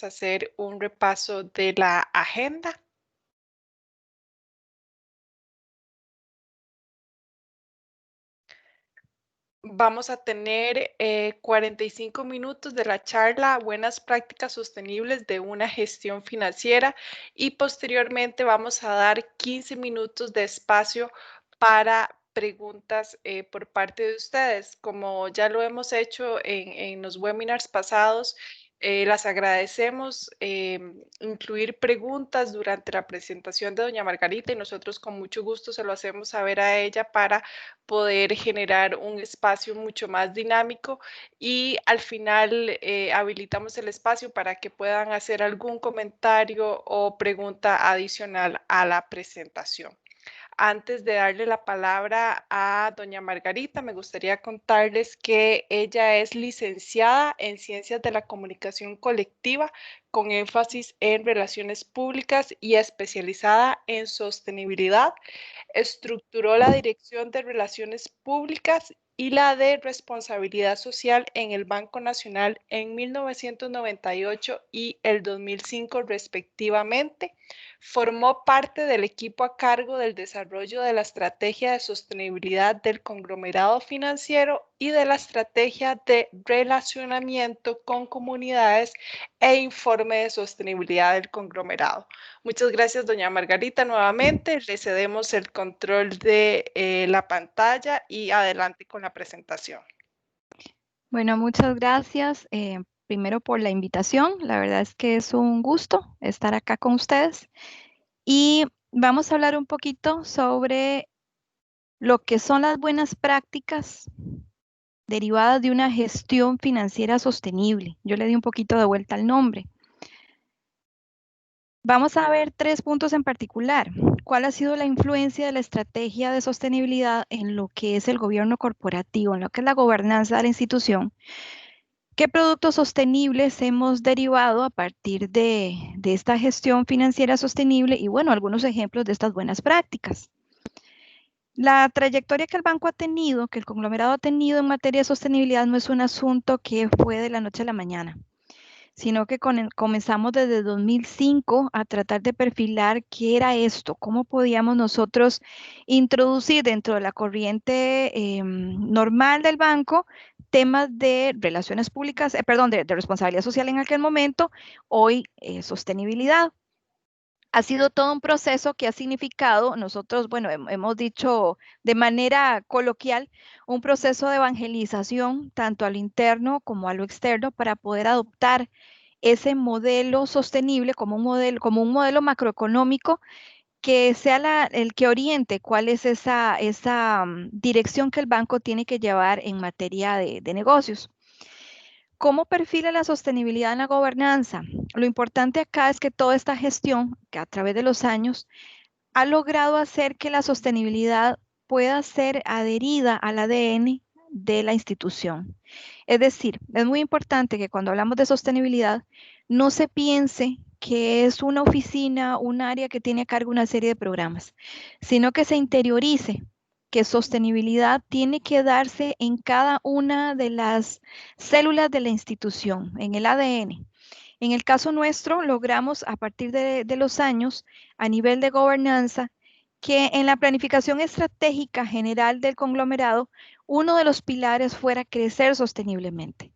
a hacer un repaso de la agenda. Vamos a tener 45 minutos de la charla Buenas prácticas sostenibles de una gestión financiera y posteriormente vamos a dar 15 minutos de espacio para preguntas por parte de ustedes. Como ya lo hemos hecho en los webinars pasados, las agradecemos incluir preguntas durante la presentación de doña Margarita y nosotros con mucho gusto se lo hacemos saber a ella para poder generar un espacio mucho más dinámico y al final habilitamos el espacio para que puedan hacer algún comentario o pregunta adicional a la presentación. Antes de darle la palabra a doña Margarita, me gustaría contarles que ella es licenciada en Ciencias de la Comunicación Colectiva con énfasis en relaciones públicas y especializada en sostenibilidad. Estructuró la Dirección de Relaciones Públicas y la de Responsabilidad Social en el Banco Nacional en 1998 y el 2005 respectivamente. Formó parte del equipo a cargo del desarrollo de la estrategia de sostenibilidad del conglomerado financiero y de la estrategia de relacionamiento con comunidades e informe de sostenibilidad del conglomerado. Muchas gracias, doña Margarita. Nuevamente le cedemos el control de la pantalla y adelante con la presentación. Bueno, muchas gracias. Primero por la invitación. La verdad es que es un gusto estar acá con ustedes. Y vamos a hablar un poquito sobre lo que son las buenas prácticas derivadas de una gestión financiera sostenible. Yo le di un poquito de vuelta al nombre. Vamos a ver 3 puntos en particular. ¿Cuál ha sido la influencia de la estrategia de sostenibilidad en lo que es el gobierno corporativo, en lo que es la gobernanza de la institución? ¿Qué productos sostenibles hemos derivado a partir de esta gestión financiera sostenible? Y bueno, algunos ejemplos de estas buenas prácticas. La trayectoria que el banco ha tenido, que el conglomerado ha tenido en materia de sostenibilidad no es un asunto que fue de la noche a la mañana, sino que comenzamos desde 2005 a tratar de perfilar qué era esto, cómo podíamos nosotros introducir dentro de la corriente normal del banco temas de relaciones públicas, perdón, de responsabilidad social en aquel momento, hoy sostenibilidad. Ha sido todo un proceso que ha significado, nosotros, bueno, hemos dicho de manera coloquial, un proceso de evangelización tanto a lo interno como a lo externo para poder adoptar ese modelo sostenible como un modelo macroeconómico que sea el que oriente cuál es esa dirección que el banco tiene que llevar en materia de negocios. ¿Cómo perfila la sostenibilidad en la gobernanza? Lo importante acá es que toda esta gestión, que a través de los años, ha logrado hacer que la sostenibilidad pueda ser adherida al ADN de la institución. Es decir, es muy importante que cuando hablamos de sostenibilidad no se piense que es una oficina, un área que tiene a cargo una serie de programas, sino que se interiorice que sostenibilidad tiene que darse en cada una de las células de la institución, en el ADN. En el caso nuestro, logramos a partir de los años, a nivel de gobernanza, que en la planificación estratégica general del conglomerado, uno de los pilares fuera crecer sosteniblemente.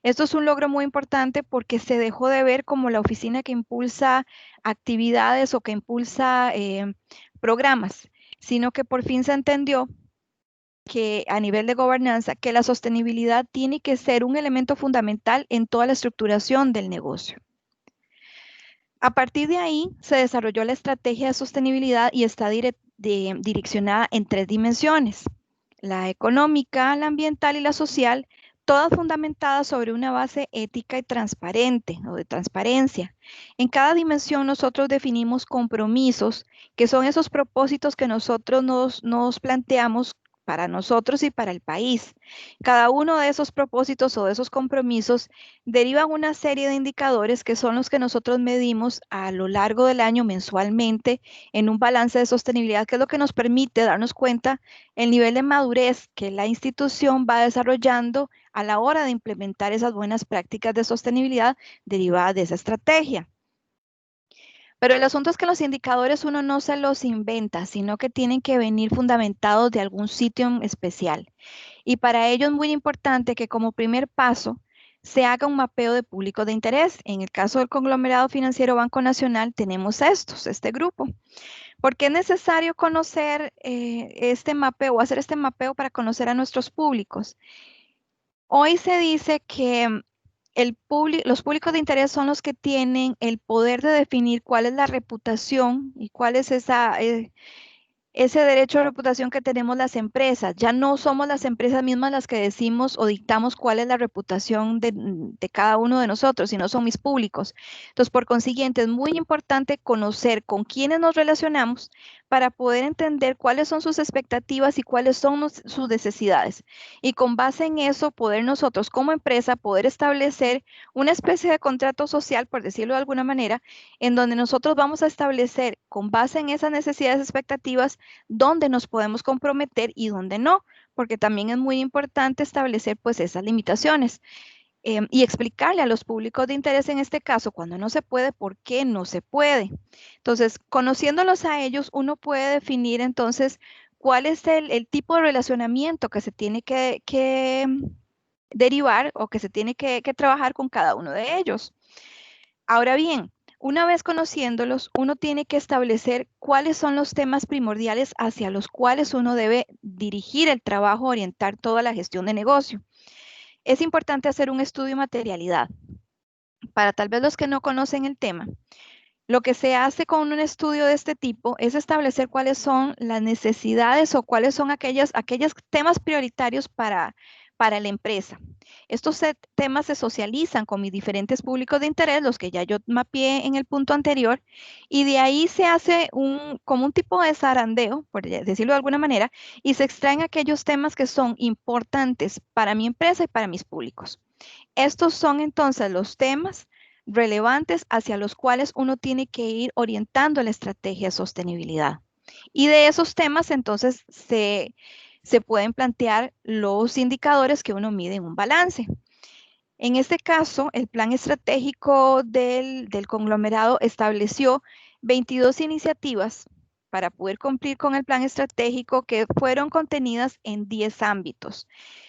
Esto es un logro muy importante porque se dejó de ver como la oficina que impulsa actividades o que impulsa programas, sino que por fin se entendió que a nivel de gobernanza, que la sostenibilidad tiene que ser un elemento fundamental en toda la estructuración del negocio. A partir de ahí se desarrolló la estrategia de sostenibilidad y está direccionada en 3 dimensiones: la económica, la ambiental y la social, todas fundamentadas sobre una base ética y transparente o de transparencia. En cada dimensión nosotros definimos compromisos, que son esos propósitos que nosotros nos planteamos para nosotros y para el país. Cada uno de esos propósitos o de esos compromisos derivan una serie de indicadores que son los que nosotros medimos a lo largo del año mensualmente en un balance de sostenibilidad, que es lo que nos permite darnos cuenta el nivel de madurez que la institución va desarrollando a la hora de implementar esas buenas prácticas de sostenibilidad derivadas de esa estrategia. Pero el asunto es que los indicadores uno no se los inventa, sino que tienen que venir fundamentados de algún sitio en especial. Y para ello es muy importante que como primer paso se haga un mapeo de públicos de interés. En el caso del conglomerado financiero Banco Nacional tenemos este grupo. ¿Por qué es necesario conocer este mapeo o hacer este mapeo para conocer a nuestros públicos? Hoy se dice que los públicos de interés son los que tienen el poder de definir cuál es la reputación y cuál es ese derecho de reputación que tenemos las empresas. Ya no somos las empresas mismas las que decimos o dictamos cuál es la reputación de cada uno de nosotros, sino son mis públicos. Entonces, por consiguiente, es muy importante conocer con quiénes nos relacionamos para poder entender cuáles son sus expectativas y cuáles son sus necesidades. Y con base en eso, poder nosotros como empresa poder establecer una especie de contrato social, por decirlo de alguna manera, en donde nosotros vamos a establecer con base en esas necesidades, expectativas, dónde nos podemos comprometer y dónde no, porque también es muy importante establecer pues esas limitaciones y explicarle a los públicos de interés en este caso, cuando no se puede, por qué no se puede. Entonces, conociéndolos a ellos, uno puede definir entonces cuál es el tipo de relacionamiento que se tiene que derivar o que se tiene que trabajar con cada uno de ellos. Ahora bien, una vez conociéndolos, uno tiene que establecer cuáles son los temas primordiales hacia los cuales uno debe dirigir el trabajo, orientar toda la gestión de negocio. Es importante hacer un estudio de materialidad. Para tal vez los que no conocen el tema, lo que se hace con un estudio de este tipo es establecer cuáles son las necesidades o cuáles son aquellos temas prioritarios para la empresa. Estos temas se socializan con mis diferentes públicos de interés, los que ya yo mapeé en el punto anterior, y de ahí se hace como un tipo de zarandeo, por decirlo de alguna manera, y se extraen aquellos temas que son importantes para mi empresa y para mis públicos. Estos son entonces los temas relevantes hacia los cuales uno tiene que ir orientando la estrategia de sostenibilidad. Y de esos temas entonces se pueden plantear los indicadores que uno mide en un balance. En este caso, el plan estratégico del conglomerado estableció 22 iniciativas para poder cumplir con el plan estratégico que fueron contenidas en 10 ámbitos.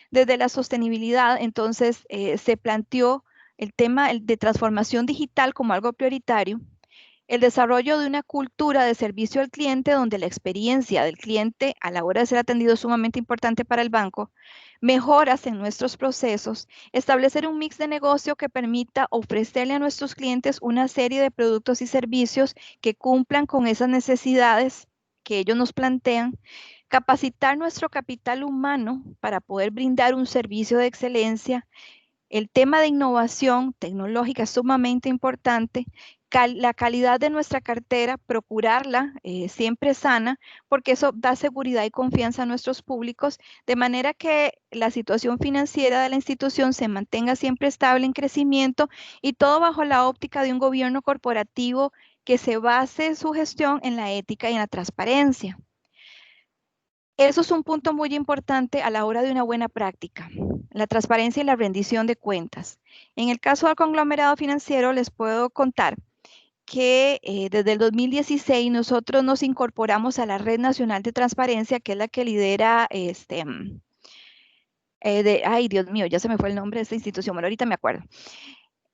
Desde la sostenibilidad, entonces, se planteó el tema de transformación digital como algo prioritario, el desarrollo de una cultura de servicio al cliente donde la experiencia del cliente a la hora de ser atendido es sumamente importante para el banco, mejoras en nuestros procesos, establecer un mix de negocio que permita ofrecerle a nuestros clientes una serie de productos y servicios que cumplan con esas necesidades que ellos nos plantean, capacitar nuestro capital humano para poder brindar un servicio de excelencia. El tema de innovación tecnológica es sumamente importante. La calidad de nuestra cartera, procurarla siempre sana, porque eso da seguridad y confianza a nuestros públicos, de manera que la situación financiera de la institución se mantenga siempre estable en crecimiento y todo bajo la óptica de un gobierno corporativo que se base su gestión en la ética y en la transparencia. Eso es un punto muy importante a la hora de una buena práctica, la transparencia y la rendición de cuentas. En el caso del conglomerado financiero, les puedo contar que desde el 2016 nosotros nos incorporamos a la Red Nacional de Transparencia, que es la que lidera ay, Dios mío, ya se me fue el nombre de esta institución, bueno, ahorita me acuerdo.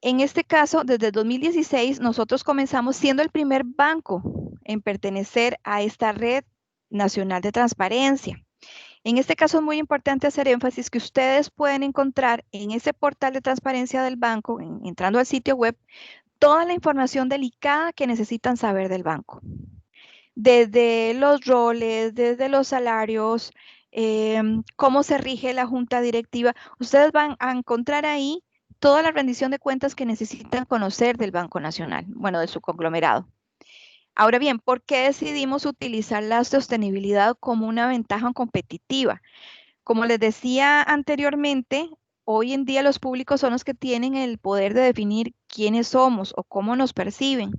En este caso, desde el 2016, nosotros comenzamos siendo el primer banco en pertenecer a esta Red Nacional de Transparencia. En este caso es muy importante hacer énfasis que ustedes pueden encontrar en ese portal de transparencia del banco, entrando al sitio web, toda la información delicada que necesitan saber del banco. Desde los roles, desde los salarios, cómo se rige la junta directiva. Ustedes van a encontrar ahí toda la rendición de cuentas que necesitan conocer del Banco Nacional, bueno, de su conglomerado. Ahora bien, ¿por qué decidimos utilizar la sostenibilidad como una ventaja competitiva? Como les decía anteriormente, hoy en día los públicos son los que tienen el poder de definir quiénes somos o cómo nos perciben.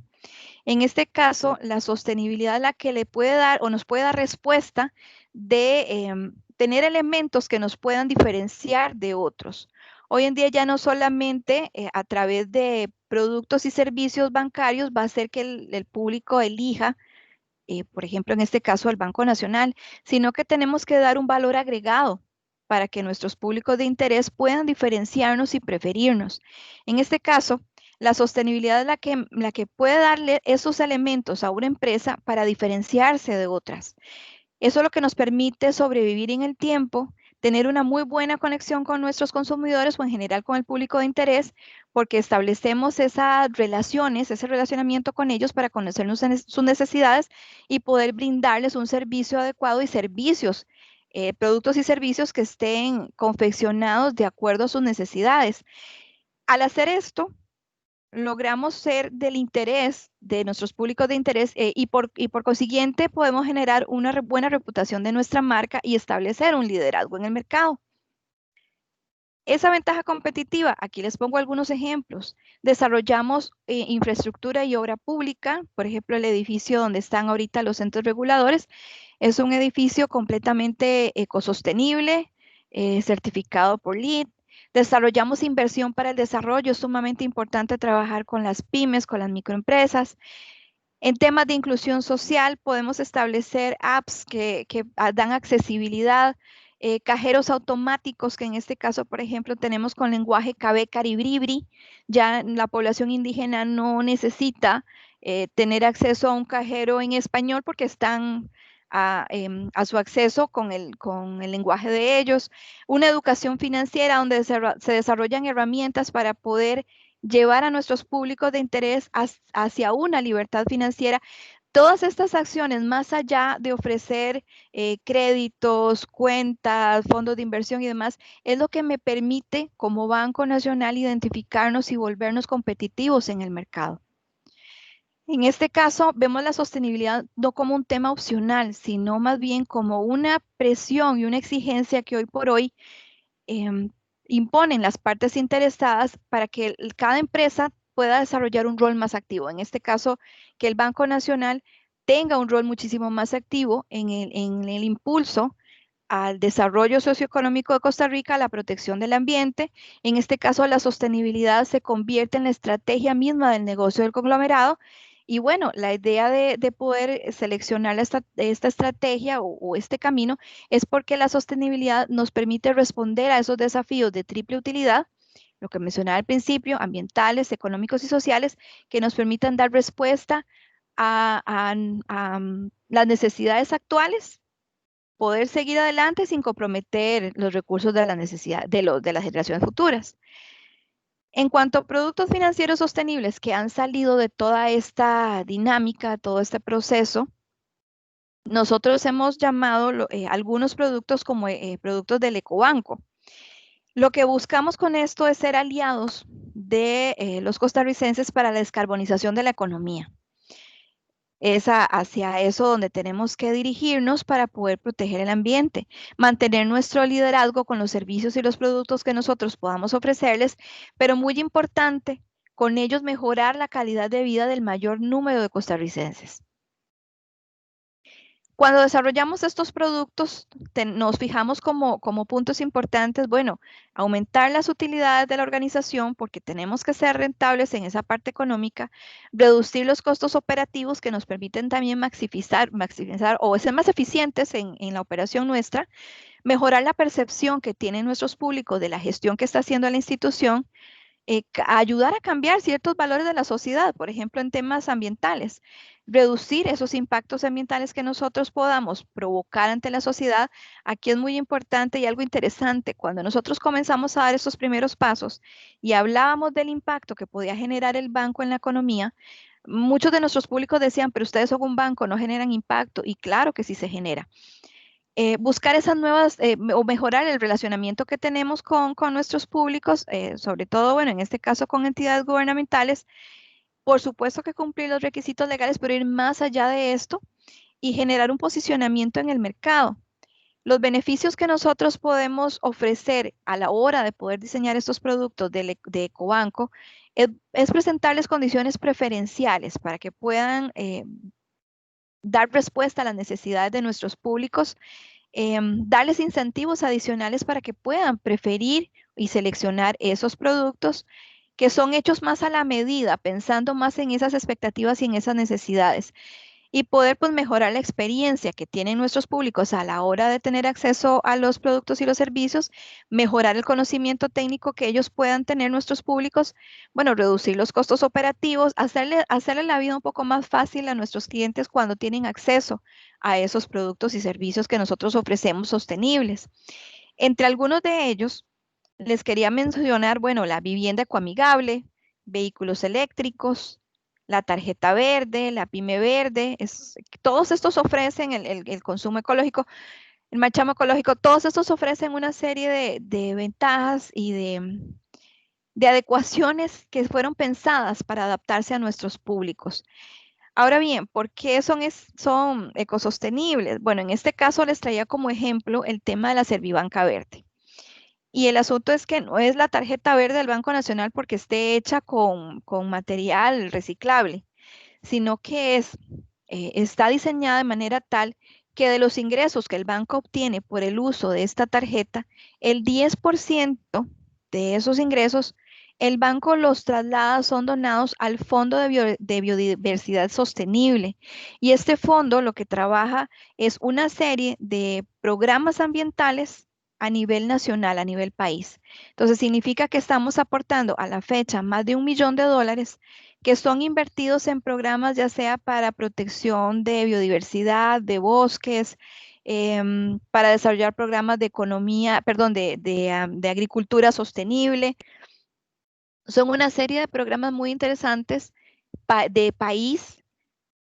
En este caso, la sostenibilidad es la que le puede dar o nos puede dar respuesta de tener elementos que nos puedan diferenciar de otros. Hoy en día ya no solamente a través de productos y servicios bancarios va a ser que el público elija, por ejemplo, en este caso, el Banco Nacional, sino que tenemos que dar un valor agregado para que nuestros públicos de interés puedan diferenciarnos y preferirnos. En este caso, la sostenibilidad es la que puede darle esos elementos a una empresa para diferenciarse de otras. Eso es lo que nos permite sobrevivir en el tiempo, tener una muy buena conexión con nuestros consumidores o en general con el público de interés, porque establecemos esas relaciones, ese relacionamiento con ellos para conocer sus necesidades y poder brindarles un servicio adecuado y servicios, productos y servicios que estén confeccionados de acuerdo a sus necesidades. Al hacer esto, logramos ser del interés de nuestros públicos de interés y por consiguiente podemos generar una buena reputación de nuestra marca y establecer un liderazgo en el mercado. Esa ventaja competitiva, aquí les pongo algunos ejemplos. Desarrollamos infraestructura y obra pública, por ejemplo, el edificio donde están ahorita los centros reguladores es un edificio completamente ecosostenible, certificado por LEED. Desarrollamos inversión para el desarrollo, es sumamente importante trabajar con las pymes, con las microempresas. En temas de inclusión social, podemos establecer apps que dan accesibilidad, cajeros automáticos, que en este caso, por ejemplo, tenemos con lenguaje KB Caribribri. Ya la población indígena no necesita tener acceso a un cajero en español porque están a su acceso con el lenguaje de ellos. Una educación financiera donde se desarrollan herramientas para poder llevar a nuestros públicos de interés hacia una libertad financiera. Todas estas acciones, más allá de ofrecer créditos, cuentas, fondos de inversión y demás, es lo que me permite como Banco Nacional identificarnos y volvernos competitivos en el mercado. En este caso, vemos la sostenibilidad no como un tema opcional, sino más bien como una presión y una exigencia que hoy por hoy em, imponen las partes interesadas para que cada empresa pueda desarrollar un rol más activo. En este caso, que el Banco Nacional tenga un rol muchísimo más activo en el impulso al desarrollo socioeconómico de Costa Rica, a la protección del ambiente. En este caso, la sostenibilidad se convierte en la estrategia misma del negocio del conglomerado. Y bueno, la idea de poder seleccionar esta estrategia o este camino es porque la sostenibilidad nos permite responder a esos desafíos de triple utilidad, lo que mencionaba al principio, ambientales, económicos y sociales, que nos permitan dar respuesta a las necesidades actuales, poder seguir adelante sin comprometer los recursos de la necesidad de las generaciones futuras. En cuanto a productos financieros sostenibles que han salido de toda esta dinámica, todo este proceso, nosotros hemos llamado algunos productos como productos del ecobanco. Lo que buscamos con esto es ser aliados de los costarricenses para la descarbonización de la economía. Es hacia eso donde tenemos que dirigirnos para poder proteger el ambiente, mantener nuestro liderazgo con los servicios y los productos que nosotros podamos ofrecerles, pero muy importante, con ellos mejorar la calidad de vida del mayor número de costarricenses. Cuando desarrollamos estos productos, nos fijamos como puntos importantes, bueno, aumentar las utilidades de la organización porque tenemos que ser rentables en esa parte económica, reducir los costos operativos que nos permiten también maximizar o ser más eficientes en la operación nuestra, mejorar la percepción que tienen nuestros públicos de la gestión que está haciendo la institución, ayudar a cambiar ciertos valores de la sociedad, por ejemplo, en temas ambientales, reducir esos impactos ambientales que nosotros podamos provocar ante la sociedad. Aquí es muy importante y algo interesante, cuando nosotros comenzamos a dar esos primeros pasos y hablábamos del impacto que podía generar el banco en la economía, muchos de nuestros públicos decían, pero ustedes son un banco, no generan impacto, y claro que sí se genera. Buscar esas nuevas o mejorar el relacionamiento que tenemos con nuestros públicos, sobre todo, bueno, en este caso con entidades gubernamentales, Por supuesto que cumplir los requisitos legales, pero ir más allá de esto y generar un posicionamiento en el mercado. Los beneficios que nosotros podemos ofrecer a la hora de poder diseñar estos productos de Ecobanco es presentarles condiciones preferenciales para que puedan dar respuesta a las necesidades de nuestros públicos, darles incentivos adicionales para que puedan preferir y seleccionar esos productos que son hechos más a la medida, pensando más en esas expectativas y en esas necesidades y poder pues mejorar la experiencia que tienen nuestros públicos a la hora de tener acceso a los productos y los servicios, mejorar el conocimiento técnico que ellos puedan tener nuestros públicos, bueno, reducir los costos operativos, hacerle la vida un poco más fácil a nuestros clientes cuando tienen acceso a esos productos y servicios que nosotros ofrecemos sostenibles. Entre algunos de ellos, les quería mencionar, bueno, la vivienda ecoamigable, vehículos eléctricos, la tarjeta verde, la pyme verde, todos estos ofrecen el consumo ecológico, el marchamo ecológico, todos estos ofrecen una serie de ventajas y de adecuaciones que fueron pensadas para adaptarse a nuestros públicos. Ahora bien, ¿por qué son ecosostenibles? Bueno, en este caso les traía como ejemplo el tema de la Servibanca Verde. Y el asunto es que no es la tarjeta verde del Banco Nacional porque esté hecha con material reciclable, sino que está diseñada de manera tal que de los ingresos que el banco obtiene por el uso de esta tarjeta, el 10% de esos ingresos, el banco los traslada, son donados al Fondo de Biodiversidad Sostenible. Y este fondo lo que trabaja es una serie de programas ambientales a nivel nacional, a nivel país. Entonces, significa que estamos aportando a la fecha más de $1 millón que son invertidos en programas ya sea para protección de biodiversidad, de bosques, para desarrollar programas de economía, perdón, de agricultura sostenible. Son una serie de programas muy interesantes de país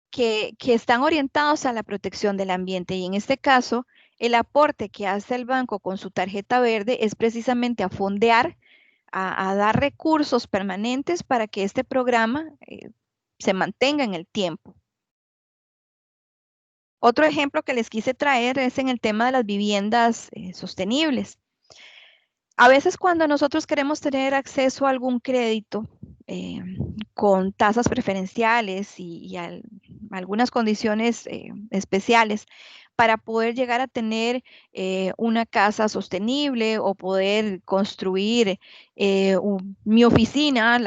que están orientados a la protección del ambiente y en este caso, el aporte que hace el banco con su tarjeta verde es precisamente a fondear, a dar recursos permanentes para que este programa se mantenga en el tiempo. Otro ejemplo que les quise traer es en el tema de las viviendas sostenibles. A veces cuando nosotros queremos tener acceso a algún crédito eh, con tasas preferenciales y algunas condiciones especiales para poder llegar a tener una casa sostenible o poder construir mi oficina,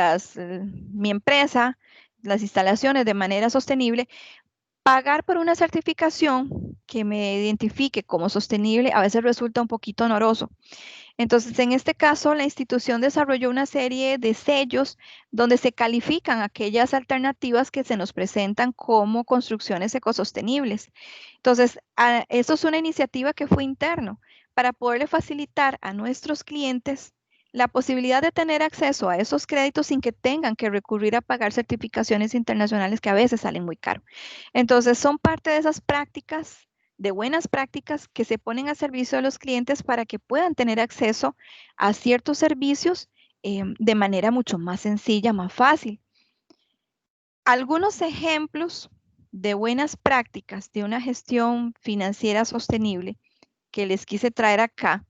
mi empresa, las instalaciones de manera sostenible, pagar por una certificación que me identifique como sostenible a veces resulta un poquito oneroso. Entonces, en este caso, la institución desarrolló una serie de sellos donde se califican aquellas alternativas que se nos presentan como construcciones ecosostenibles. Entonces, esto es una iniciativa que fue interno para poderle facilitar a nuestros clientes la posibilidad de tener acceso a esos créditos sin que tengan que recurrir a pagar certificaciones internacionales que a veces salen muy caro. Entonces, son parte de esas prácticas de buenas prácticas que se ponen a servicio de los clientes para que puedan tener acceso a ciertos servicios de manera mucho más sencilla, más fácil. Algunos ejemplos de buenas prácticas de una gestión financiera sostenible que les quise traer acá,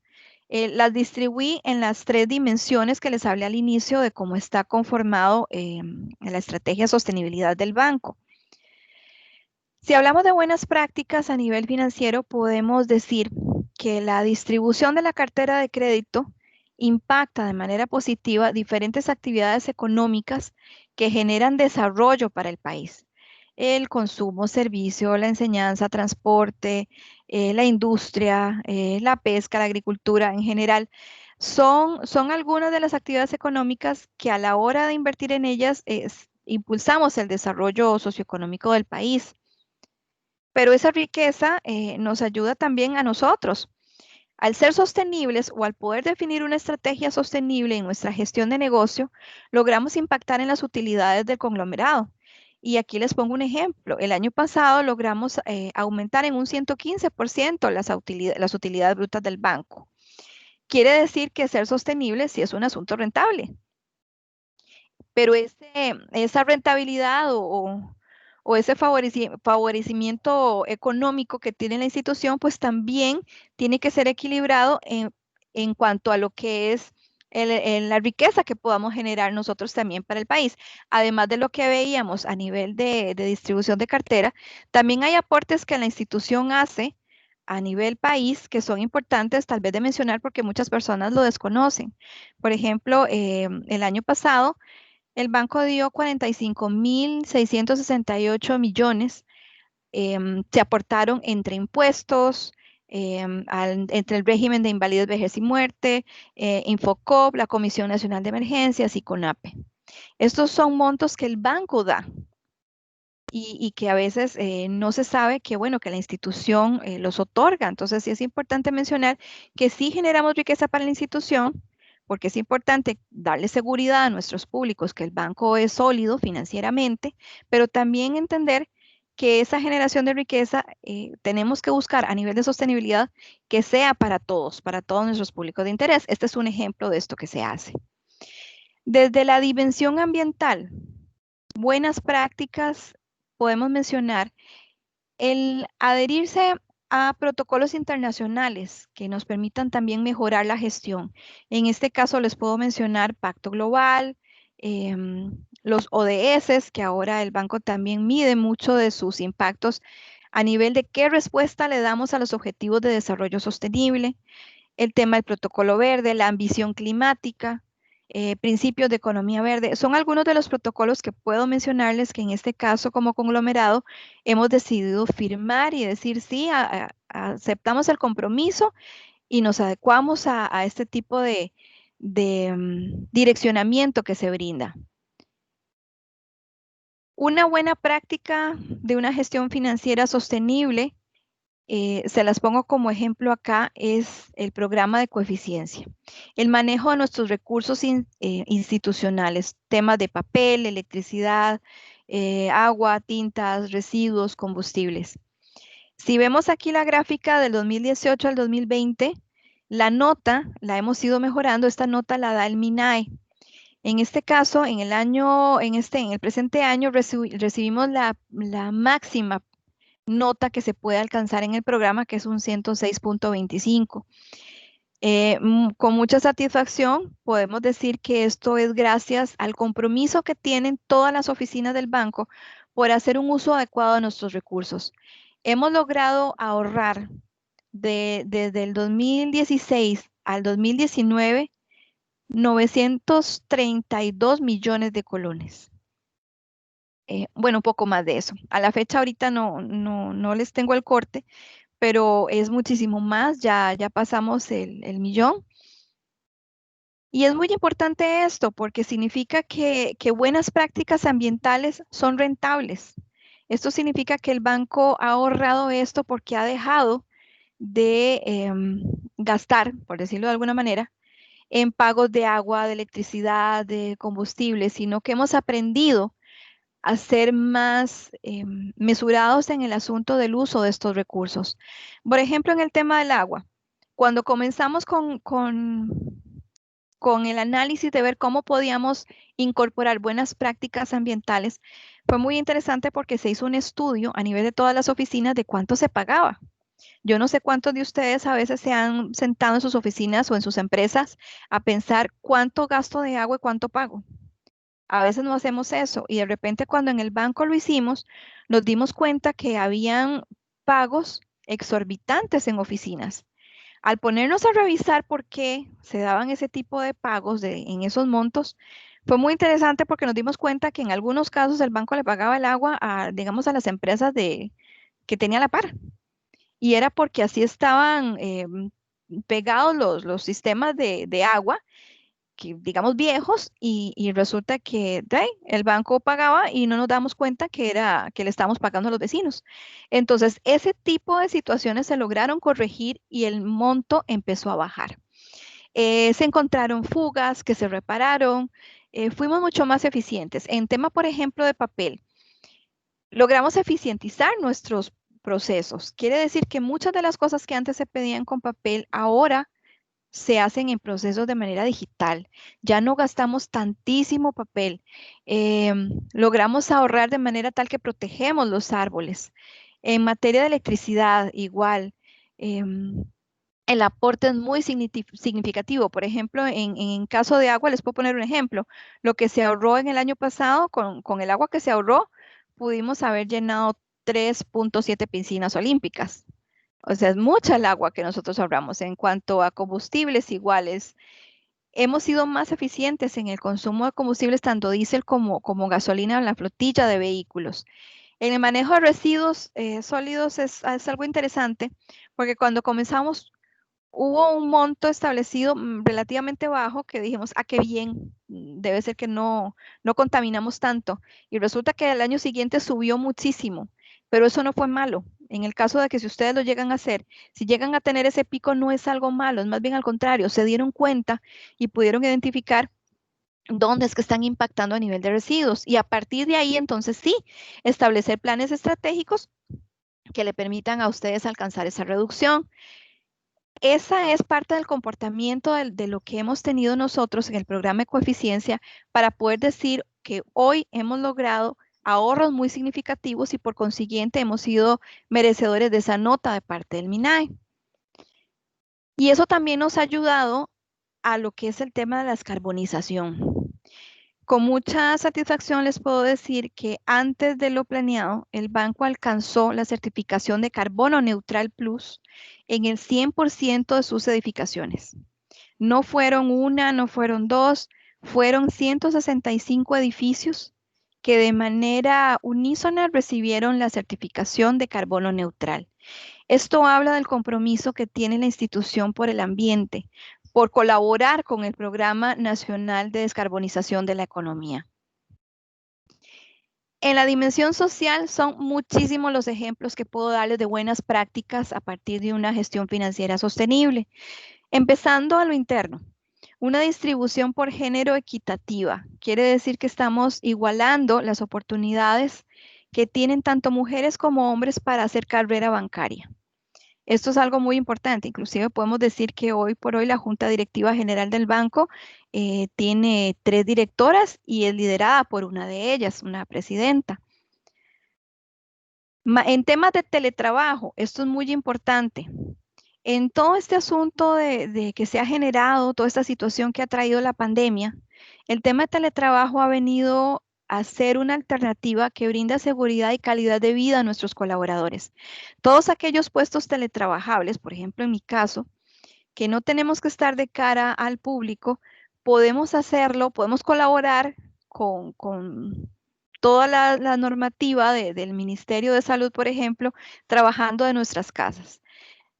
las distribuí en las 3 dimensiones que les hablé al inicio de cómo está conformado en la estrategia de sostenibilidad del banco. Si hablamos de buenas prácticas a nivel financiero, podemos decir que la distribución de la cartera de crédito impacta de manera positiva diferentes actividades económicas que generan desarrollo para el país. El consumo, servicio, la enseñanza, transporte, la industria, la pesca, la agricultura en general, son algunas de las actividades económicas que a la hora de invertir en ellas impulsamos el desarrollo socioeconómico del país. Pero esa riqueza nos ayuda también a nosotros. Al ser sostenibles o al poder definir una estrategia sostenible en nuestra gestión de negocio, logramos impactar en las utilidades del conglomerado. Y aquí les pongo un ejemplo. El año pasado logramos aumentar en un 115% las utilidades brutas del banco. Quiere decir que ser sostenible sí es un asunto rentable. pero esa rentabilidad o ese favorecimiento económico que tiene la institución, pues también tiene que ser equilibrado en cuanto a lo que es la riqueza que podamos generar nosotros también para el país. Además de lo que veíamos a nivel de distribución de cartera, también hay aportes que la institución hace a nivel país que son importantes tal vez de mencionar porque muchas personas lo desconocen. Por ejemplo, el año pasado, el banco dio 45.668 millones, se aportaron entre impuestos, entre el régimen de invalidez, vejez y muerte, Infocop, la Comisión Nacional de Emergencias y CONAPE. Estos son montos que el banco da y que a veces no se sabe que, bueno, que la institución los otorga. Entonces, sí es importante mencionar que sí generamos riqueza para la institución, porque es importante darle seguridad a nuestros públicos que el banco es sólido financieramente, pero también entender que esa generación de riqueza tenemos que buscar a nivel de sostenibilidad que sea para todos nuestros públicos de interés. Este es un ejemplo de esto que se hace. Desde la dimensión ambiental, buenas prácticas, podemos mencionar el adherirse a protocolos internacionales que nos permitan también mejorar la gestión. En este caso les puedo mencionar Pacto Global, los ODS, que ahora el banco también mide mucho de sus impactos a nivel de qué respuesta le damos a los objetivos de desarrollo sostenible, el tema del protocolo verde, la ambición climática, principios de economía verde. Son algunos de los protocolos que puedo mencionarles que en este caso como conglomerado hemos decidido firmar y decir sí, aceptamos el compromiso y nos adecuamos a este tipo de direccionamiento que se brinda. Una buena práctica de una gestión financiera sostenible, se las pongo como ejemplo acá, es el programa de coeficiencia. El manejo de nuestros recursos institucionales, temas de papel, electricidad, agua, tintas, residuos, combustibles. Si vemos aquí la gráfica del 2018 al 2020, la nota la hemos ido mejorando, esta nota la da el MINAE. En este caso, en el presente año recibimos la máxima nota que se puede alcanzar en el programa, que es un 106.25. Con mucha satisfacción podemos decir que esto es gracias al compromiso que tienen todas las oficinas del banco por hacer un uso adecuado de nuestros recursos. Hemos logrado ahorrar desde el 2016 al 2019 932 millones de colones. Bueno, un poco más de eso. A la fecha ahorita no les tengo el corte, pero es muchísimo más, ya pasamos el millón. Y es muy importante esto porque significa que buenas prácticas ambientales son rentables. Esto significa que el banco ha ahorrado esto porque ha dejado de gastar, por decirlo de alguna manera, en pagos de agua, de electricidad, de combustible, sino que hemos aprendido a ser más mesurados en el asunto del uso de estos recursos. Por ejemplo, en el tema del agua, cuando comenzamos con el análisis de ver cómo podíamos incorporar buenas prácticas ambientales, fue muy interesante porque se hizo un estudio a nivel de todas las oficinas de cuánto se pagaba. Yo no sé cuántos de ustedes a veces se han sentado en sus oficinas o en sus empresas a pensar cuánto gasto de agua y cuánto pago. A veces no hacemos eso y de repente cuando en el banco lo hicimos, nos dimos cuenta que habían pagos exorbitantes en oficinas. Al ponernos a revisar por qué se daban ese tipo de pagos en esos montos, fue muy interesante porque nos dimos cuenta que en algunos casos el banco le pagaba el agua a, digamos, a las empresas que tenía la par. Y era porque así estaban pegados los sistemas de agua que, digamos, viejos y resulta que el banco pagaba y no nos damos cuenta que era que le estábamos pagando a los vecinos. Entonces, ese tipo de situaciones se lograron corregir y el monto empezó a bajar. Se encontraron fugas que se repararon, fuimos mucho más eficientes. En tema, por ejemplo, de papel, logramos eficientizar nuestros procesos. Quiere decir que muchas de las cosas que antes se pedían con papel, ahora se hacen en procesos de manera digital. Ya no gastamos tantísimo papel. Logramos ahorrar de manera tal que protegemos los árboles. En materia de electricidad, igual. em, el aporte es muy significativo. Por ejemplo, en caso de agua, les puedo poner un ejemplo. Lo que se ahorró en el año pasado, con el agua que se ahorró, pudimos haber llenado 3.7 piscinas olímpicas. O sea, es mucha el agua que nosotros ahorramos. En cuanto a combustibles iguales, hemos sido más eficientes en el consumo de combustibles, tanto diésel como gasolina en la flotilla de vehículos. En el manejo de residuos sólidos es algo interesante, porque cuando comenzamos hubo un monto establecido relativamente bajo que dijimos, ah, qué bien, debe ser que no contaminamos tanto. Y resulta que el año siguiente subió muchísimo, pero eso no fue malo. En el caso de que si ustedes lo llegan a hacer, si llegan a tener ese pico, no es algo malo, es más bien al contrario, se dieron cuenta y pudieron identificar dónde es que están impactando a nivel de residuos. Y a partir de ahí, entonces sí, establecer planes estratégicos que le permitan a ustedes alcanzar esa reducción. Esa es parte del comportamiento de lo que hemos tenido nosotros en el programa de coeficiencia para poder decir que hoy hemos logrado ahorros muy significativos y por consiguiente hemos sido merecedores de esa nota de parte del MINAE. Y eso también nos ha ayudado a lo que es el tema de la descarbonización. Con mucha satisfacción les puedo decir que antes de lo planeado, el banco alcanzó la certificación de Carbono Neutral Plus en el 100% de sus edificaciones. No fueron una, no fueron dos, fueron 165 edificios que de manera unísona recibieron la certificación de carbono neutral. Esto habla del compromiso que tiene la institución por el ambiente, por colaborar con el Programa Nacional de Descarbonización de la Economía. En la dimensión social son muchísimos los ejemplos que puedo darles de buenas prácticas a partir de una gestión financiera sostenible. Empezando a lo interno, una distribución por género equitativa. Quiere decir que estamos igualando las oportunidades que tienen tanto mujeres como hombres para hacer carrera bancaria. Esto es algo muy importante. Inclusive podemos decir que hoy por hoy la Junta Directiva General del banco tiene 3 directoras y es liderada por una de ellas, una presidenta. En temas de teletrabajo, esto es muy importante. En todo este asunto de que se ha generado, toda esta situación que ha traído la pandemia, el tema de teletrabajo ha venido a ser una alternativa que brinda seguridad y calidad de vida a nuestros colaboradores. Todos aquellos puestos teletrabajables, por ejemplo, en mi caso, que no tenemos que estar de cara al público, podemos hacerlo, podemos colaborar con toda la normativa del Ministerio de Salud, por ejemplo, trabajando de nuestras casas.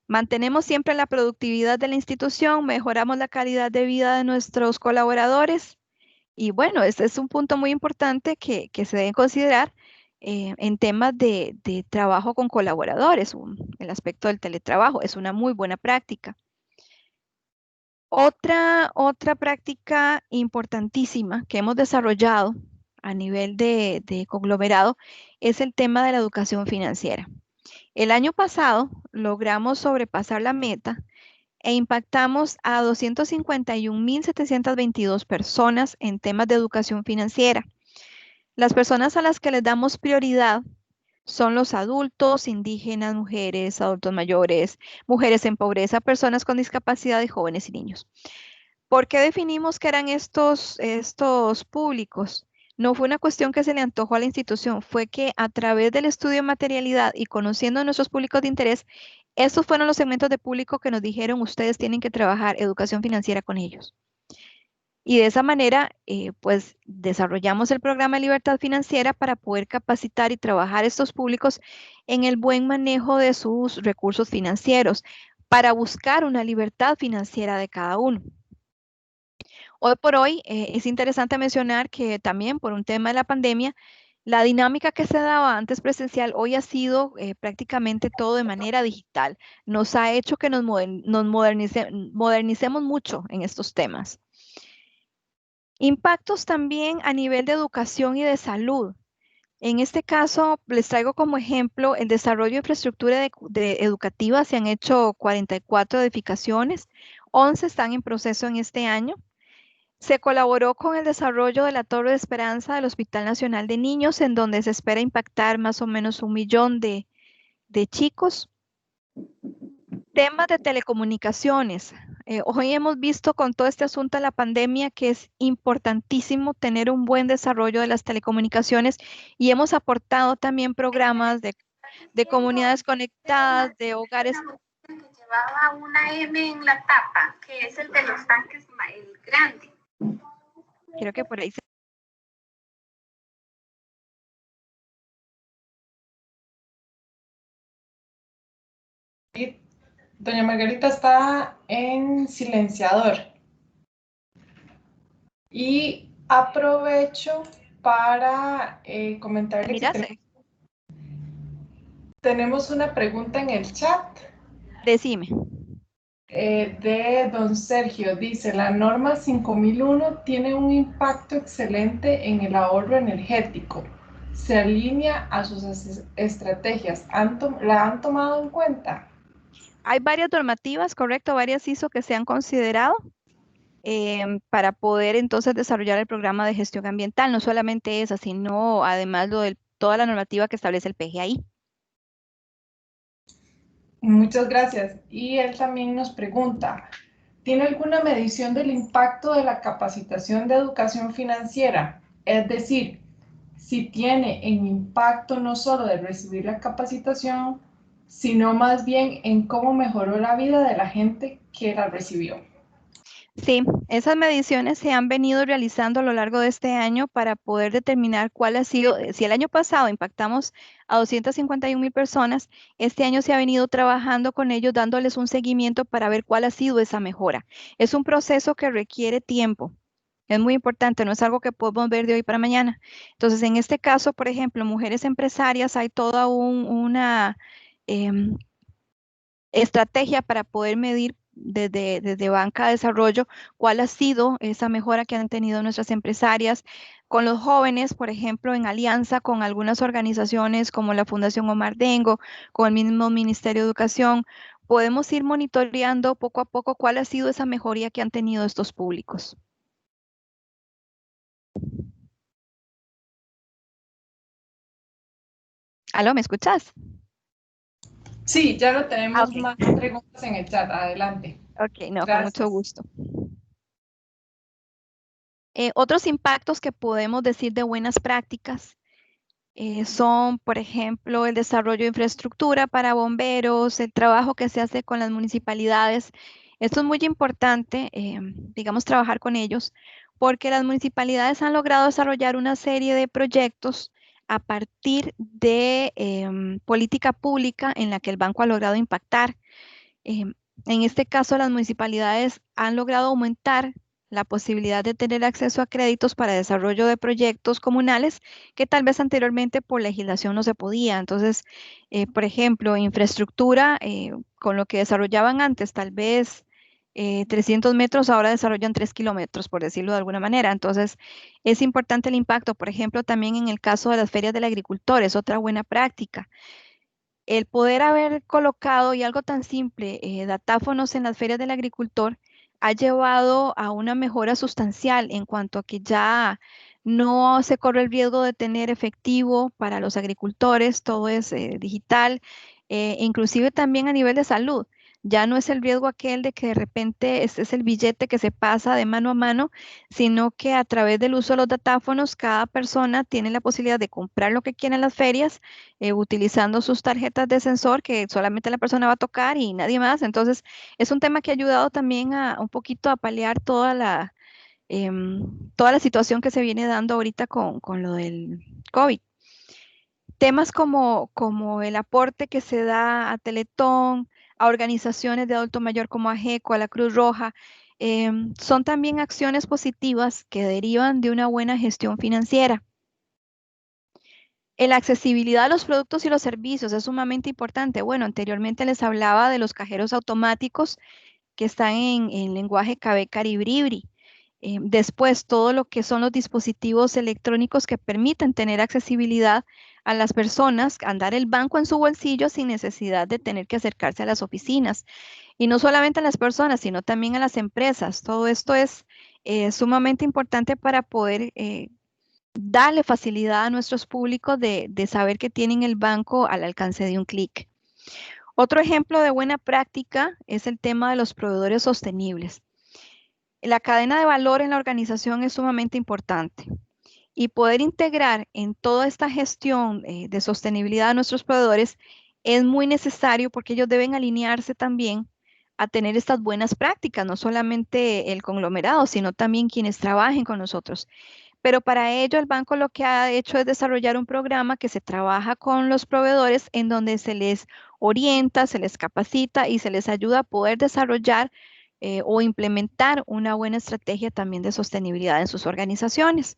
Mantenemos siempre la productividad de la institución, mejoramos la calidad de vida de nuestros colaboradores y bueno, este es un punto muy importante que se debe considerar en temas de trabajo con colaboradores. El aspecto del teletrabajo es una muy buena práctica. Otra práctica importantísima que hemos desarrollado a nivel de conglomerado es el tema de la educación financiera. El año pasado logramos sobrepasar la meta e impactamos a 251.722 personas en temas de educación financiera. Las personas a las que les damos prioridad son los adultos, indígenas, mujeres, adultos mayores, mujeres en pobreza, personas con discapacidad y jóvenes y niños. ¿Por qué definimos que eran estos públicos? No fue una cuestión que se le antojó a la institución, fue que a través del estudio de materialidad y conociendo nuestros públicos de interés, estos fueron los segmentos de público que nos dijeron, ustedes tienen que trabajar educación financiera con ellos. Y de esa manera, pues desarrollamos el programa de libertad financiera para poder capacitar y trabajar estos públicos en el buen manejo de sus recursos financieros, para buscar una libertad financiera de cada uno. Hoy por hoy es interesante mencionar que también por un tema de la pandemia, la dinámica que se daba antes presencial hoy ha sido prácticamente todo de manera digital. Nos ha hecho que nos modernicemos mucho en estos temas. Impactos también a nivel de educación y de salud. En este caso, les traigo como ejemplo el desarrollo de infraestructura educativa. Se han hecho 44 edificaciones, 11 están en proceso en este año. Se colaboró con el desarrollo de la Torre de Esperanza del Hospital Nacional de Niños, en donde se espera impactar más o menos 1 millón de chicos. Temas de telecomunicaciones. Hoy hemos visto con todo este asunto de la pandemia que es importantísimo tener un buen desarrollo de las telecomunicaciones y hemos aportado también programas de comunidades conectadas, de hogares. Que llevaba una M en la tapa, que es el de los tanques, el grande. Creo que por ahí se... Doña Margarita está en silenciador. Y aprovecho para comentarle que tenemos una pregunta en el chat. Decime. De don Sergio, dice, la norma 5001 tiene un impacto excelente en el ahorro energético. ¿Se alinea a sus estrategias? ¿La han tomado en cuenta? Hay varias normativas, correcto, varias ISO que se han considerado para poder entonces desarrollar el programa de gestión ambiental. No solamente esa, sino además toda la normativa que establece el PGI. Muchas gracias. Y él también nos pregunta, ¿tiene alguna medición del impacto de la capacitación de educación financiera? Es decir, si tiene en impacto no solo de recibir la capacitación, sino más bien en cómo mejoró la vida de la gente que la recibió. Sí, esas mediciones se han venido realizando a lo largo de este año para poder determinar cuál ha sido, si el año pasado impactamos a 251,000 personas, este año se ha venido trabajando con ellos, dándoles un seguimiento para ver cuál ha sido esa mejora. Es un proceso que requiere tiempo. Es muy importante, no es algo que podemos ver de hoy para mañana. Entonces, en este caso, por ejemplo, mujeres empresarias, hay toda una estrategia para poder medir desde Banca de Desarrollo cuál ha sido esa mejora que han tenido nuestras empresarias. Con los jóvenes, por ejemplo, en alianza con algunas organizaciones como la Fundación Omar Dengo, con el mismo Ministerio de Educación, podemos ir monitoreando poco a poco cuál ha sido esa mejoría que han tenido estos públicos. ¿Aló, me escuchas? Sí, ya lo tenemos. Ok. Más preguntas en el chat. Adelante. Ok, no, con Gracias. mucho gusto. Otros impactos que podemos decir de buenas prácticas son, por ejemplo, el desarrollo de infraestructura para bomberos, el trabajo que se hace con las municipalidades. Esto es muy importante, digamos, trabajar con ellos, porque las municipalidades han logrado desarrollar una serie de proyectos a partir de política pública en la que el banco ha logrado impactar. En este caso, las municipalidades han logrado aumentar la posibilidad de tener acceso a créditos para desarrollo de proyectos comunales que tal vez anteriormente por legislación no se podía. Entonces, por ejemplo, infraestructura, con lo que desarrollaban antes, tal vez 300 metros, ahora desarrollan 3 kilómetros, por decirlo de alguna manera. Entonces, es importante el impacto, por ejemplo, también en el caso de las ferias del agricultor, es otra buena práctica. El poder haber colocado, y algo tan simple, datáfonos en las ferias del agricultor, ha llevado a una mejora sustancial en cuanto a que ya no se corre el riesgo de tener efectivo para los agricultores, todo es digital, inclusive también a nivel de salud. Ya no es el riesgo aquel de que de repente este es el billete que se pasa de mano a mano, sino que a través del uso de los datáfonos, cada persona tiene la posibilidad de comprar lo que quiera en las ferias utilizando sus tarjetas de sensor que solamente la persona va a tocar y nadie más. Entonces, es un tema que ha ayudado también a un poquito a paliar toda la situación que se viene dando ahorita con lo del COVID. Temas como el aporte que se da a Teletón, a organizaciones de adulto mayor como AGECO, a la Cruz Roja, son también acciones positivas que derivan de una buena gestión financiera. La accesibilidad a los productos y los servicios es sumamente importante. Bueno, anteriormente les hablaba de los cajeros automáticos que están en lenguaje Cabe Caribribri. Después, todo lo que son los dispositivos electrónicos que permiten tener accesibilidad a las personas, andar el banco en su bolsillo sin necesidad de tener que acercarse a las oficinas. Y no solamente a las personas, sino también a las empresas. Todo esto es sumamente importante para poder darle facilidad a nuestros públicos de saber que tienen el banco al alcance de un clic. Otro ejemplo de buena práctica es el tema de los proveedores sostenibles. La cadena de valor en la organización es sumamente importante y poder integrar en toda esta gestión de sostenibilidad a nuestros proveedores es muy necesario porque ellos deben alinearse también a tener estas buenas prácticas, no solamente el conglomerado, sino también quienes trabajen con nosotros. Pero para ello el banco lo que ha hecho es desarrollar un programa que se trabaja con los proveedores en donde se les orienta, se les capacita y se les ayuda a poder desarrollar o implementar una buena estrategia también de sostenibilidad en sus organizaciones.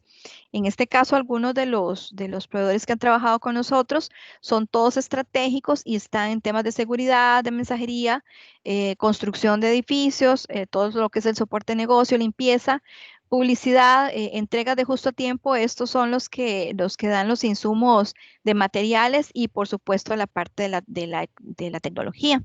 En este caso, algunos de los proveedores que han trabajado con nosotros son todos estratégicos y están en temas de seguridad, de mensajería, construcción de edificios, todo lo que es el soporte de negocio, limpieza, publicidad, entregas de justo a tiempo. Estos son los que dan los insumos de materiales y, por supuesto, la parte de la tecnología.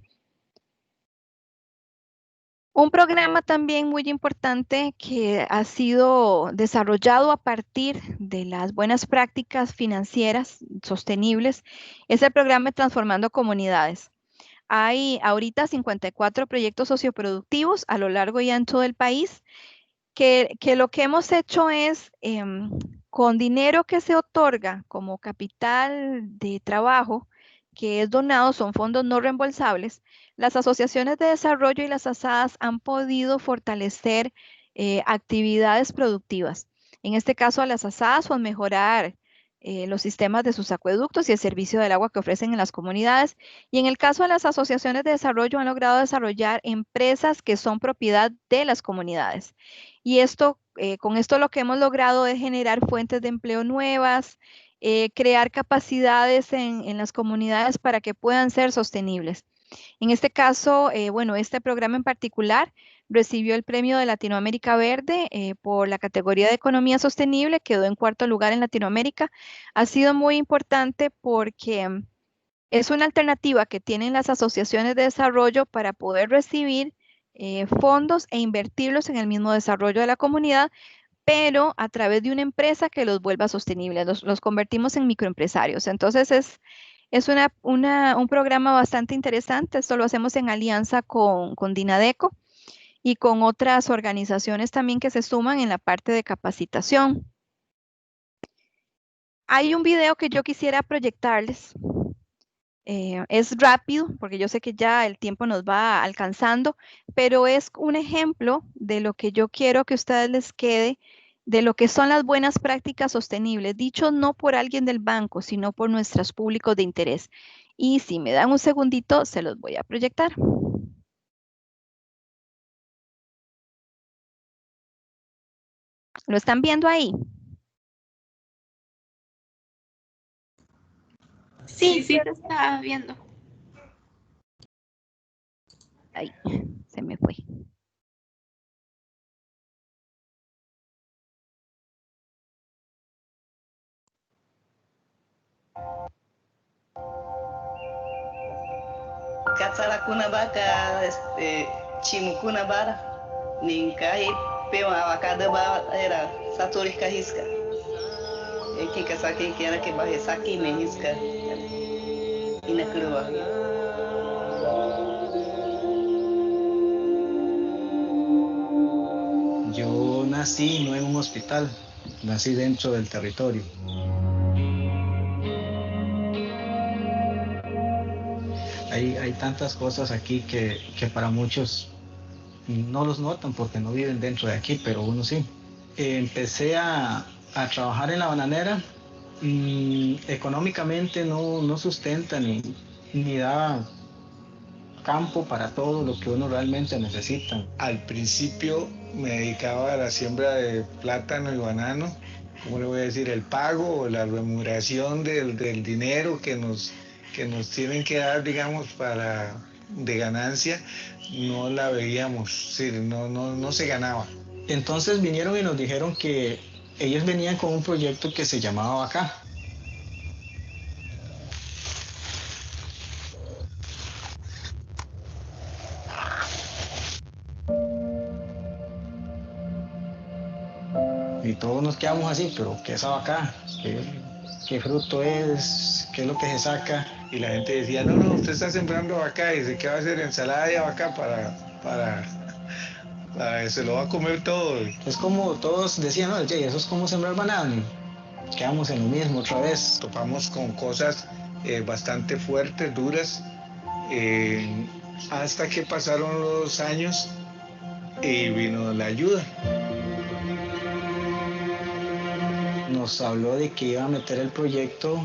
Un programa también muy importante que ha sido desarrollado a partir de las buenas prácticas financieras sostenibles es el programa Transformando Comunidades. Hay ahorita 54 proyectos socioproductivos a lo largo y ancho del país que lo que hemos hecho es con dinero que se otorga como capital de trabajo, que es donado, son fondos no reembolsables, las asociaciones de desarrollo y las ASADAS han podido fortalecer actividades productivas. En este caso, a las ASADAS, pues mejorar los sistemas de sus acueductos y el servicio del agua que ofrecen en las comunidades. Y en el caso de las asociaciones de desarrollo, han logrado desarrollar empresas que son propiedad de las comunidades. Y esto, con esto lo que hemos logrado es generar fuentes de empleo nuevas, crear capacidades en las comunidades para que puedan ser sostenibles. En este caso, bueno, este programa en particular recibió el premio de Latinoamérica Verde por la categoría de economía sostenible, quedó en cuarto lugar en Latinoamérica. Ha sido muy importante porque es una alternativa que tienen las asociaciones de desarrollo para poder recibir fondos e invertirlos en el mismo desarrollo de la comunidad, pero a través de una empresa que los vuelva sostenibles, los convertimos en microempresarios. Entonces es un programa bastante interesante. Esto lo hacemos en alianza con Dinadeco y con otras organizaciones también que se suman en la parte de capacitación. Hay un video que yo quisiera proyectarles. Es rápido porque yo sé que ya el tiempo nos va alcanzando, pero es un ejemplo de lo que yo quiero que a ustedes les quede de lo que son las buenas prácticas sostenibles, dicho no por alguien del banco, sino por nuestros públicos de interés. Y si me dan un segundito, se los voy a proyectar. ¿Lo están viendo ahí? Sí, sí, lo estaba viendo. Ahí, se me fue. Katsarakuna baka chimukuna bara ninkai pewa avacada era satori risca e quem que sabe quem era que barre saki me risca e na crua. Yo nací no en un hospital, nací dentro del territorio. Hay tantas cosas aquí que para muchos no los notan porque no viven dentro de aquí, pero uno sí. Empecé a trabajar en la bananera, económicamente no sustenta ni da campo para todo lo que uno realmente necesita. Al principio me dedicaba a la siembra de plátano y banano, ¿cómo le voy a decir? El pago o la remuneración del dinero que nos tienen que dar, digamos, de ganancia, no la veíamos, sí, no se ganaba. Entonces vinieron y nos dijeron que ellos venían con un proyecto que se llamaba Vaca. Y todos nos quedamos así, pero ¿qué es Vaca? ¿Qué fruto es? ¿Qué es lo que se saca? Y la gente decía, no, usted está sembrando abacá, y dice, ¿qué va a hacer? Ensalada de abacá se lo va a comer todo. Es como todos decían, no, Jay, eso es como sembrar banano. Quedamos en lo mismo otra vez. Topamos con cosas bastante fuertes, duras, hasta que pasaron los años y vino la ayuda. Nos habló de que iba a meter el proyecto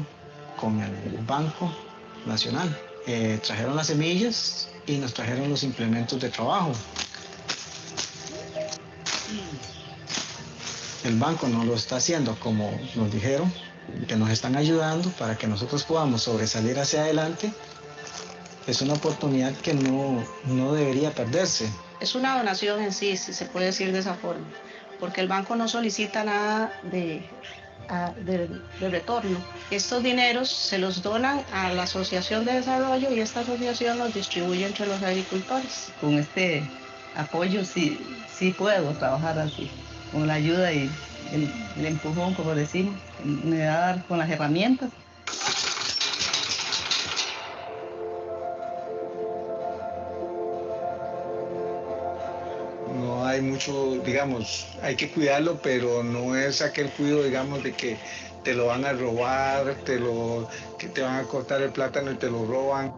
con el Banco Nacional. Trajeron las semillas y nos trajeron los implementos de trabajo. El banco no lo está haciendo como nos dijeron, que nos están ayudando para que nosotros podamos sobresalir hacia adelante. Es una oportunidad que no debería perderse. Es una donación en sí, si se puede decir de esa forma, porque el banco no solicita nada de retorno. Estos dineros se los donan a la Asociación de Desarrollo y esta asociación los distribuye entre los agricultores. Con este apoyo sí puedo trabajar así, con la ayuda y el empujón, como decimos, me va a dar con las herramientas. No hay mucho, digamos, hay que cuidarlo, pero no es aquel cuidado, digamos, de que te lo van a robar, que te van a cortar el plátano y te lo roban.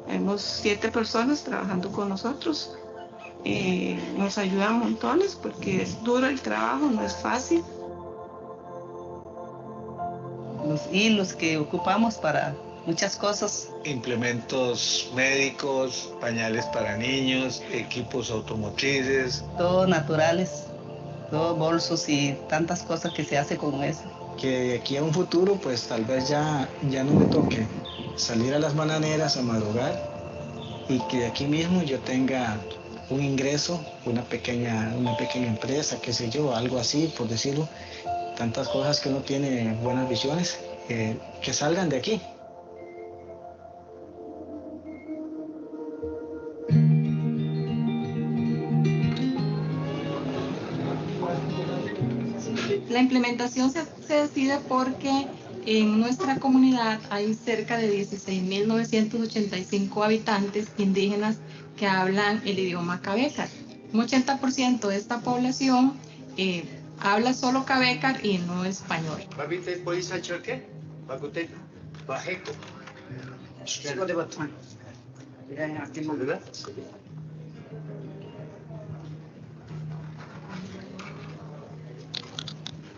Hemos 7 personas trabajando con nosotros. Nos ayudan montones porque es duro el trabajo, no es fácil. Los hilos que ocupamos para muchas cosas. Implementos médicos, pañales para niños, equipos automotrices. Todos naturales, todos bolsos y tantas cosas que se hace con eso. Que de aquí a un futuro, pues tal vez ya no me toque salir a las bananeras a madrugar y que de aquí mismo yo tenga un ingreso, una pequeña empresa, qué sé yo, algo así, por decirlo. Tantas cosas que uno tiene buenas visiones, que salgan de aquí. La implementación se decide porque en nuestra comunidad hay cerca de 16.985 habitantes indígenas que hablan el idioma cabecar. Un 80% de esta población habla solo cabecar y no español.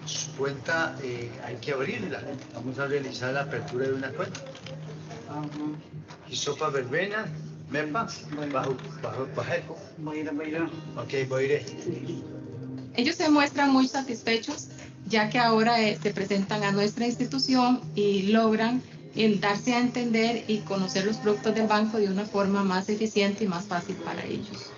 Su cuenta hay que abrirla. Vamos a realizar la apertura de una cuenta. Y sopa verbena, mepa, bajo pajeco. Ok, voy a ir. Ellos se muestran muy satisfechos ya que ahora se presentan a nuestra institución y logran darse a entender y conocer los productos del banco de una forma más eficiente y más fácil para ellos.